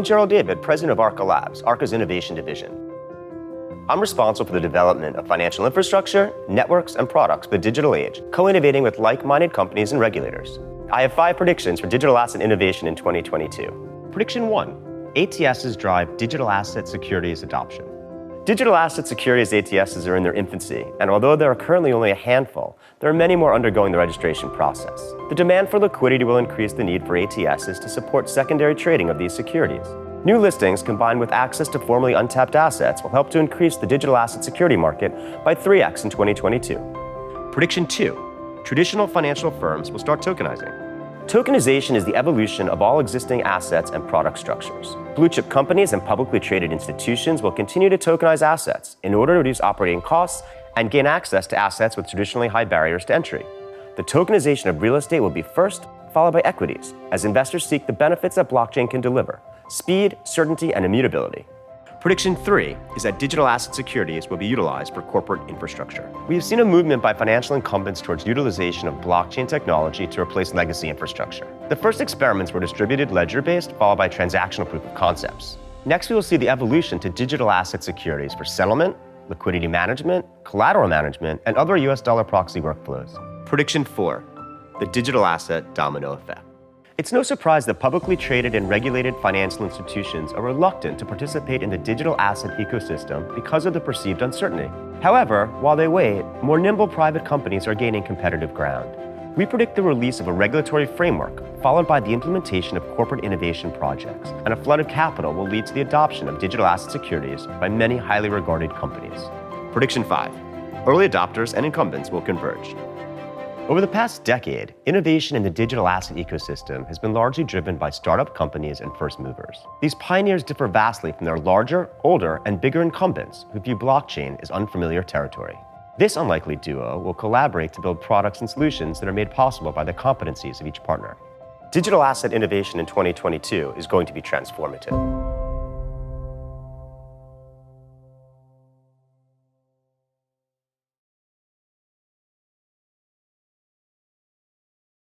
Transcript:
Gerald David, president of Arca Labs, Arca's innovation division. I'm responsible for the development of financial infrastructure, networks, and products for the digital age, co-innovating with like-minded companies and regulators. I have 5 predictions for digital asset innovation in 2022. Prediction 1. ATSs drive digital asset securities adoption. Digital asset securities ATSs are in their infancy, and although there are currently only a handful, there are many more undergoing the registration process. The demand for liquidity will increase the need for ATSs to support secondary trading of these securities. New listings combined with access to formerly untapped assets will help to increase the digital asset security market by 3x in 2022. Prediction 2. Traditional financial firms will start tokenizing. Tokenization is the evolution of all existing assets and product structures. Blue-chip companies and publicly traded institutions will continue to tokenize assets in order to reduce operating costs and gain access to assets with traditionally high barriers to entry. The tokenization of real estate will be first, followed by equities, as investors seek the benefits that blockchain can deliver: speed, certainty, and immutability. Prediction 3 is that digital asset securities will be utilized for corporate infrastructure. We have seen a movement by financial incumbents towards utilization of blockchain technology to replace legacy infrastructure. The first experiments were distributed ledger-based, followed by transactional proof of concepts. Next, we will see the evolution to digital asset securities for settlement, liquidity management, collateral management, and other US dollar proxy workflows. Prediction 4, the digital asset domino effect. It's no surprise that publicly traded and regulated financial institutions are reluctant to participate in the digital asset ecosystem because of the perceived uncertainty. However, while they wait, more nimble private companies are gaining competitive ground. We predict the release of a regulatory framework, followed by the implementation of corporate innovation projects, and a flood of capital will lead to the adoption of digital asset securities by many highly regarded companies. Prediction 5. Early adopters and incumbents will converge. Over the past decade, innovation in the digital asset ecosystem has been largely driven by startup companies and first movers. These pioneers differ vastly from their larger, older, and bigger incumbents who view blockchain as unfamiliar territory. This unlikely duo will collaborate to build products and solutions that are made possible by the competencies of each partner. Digital asset innovation in 2022 is going to be transformative.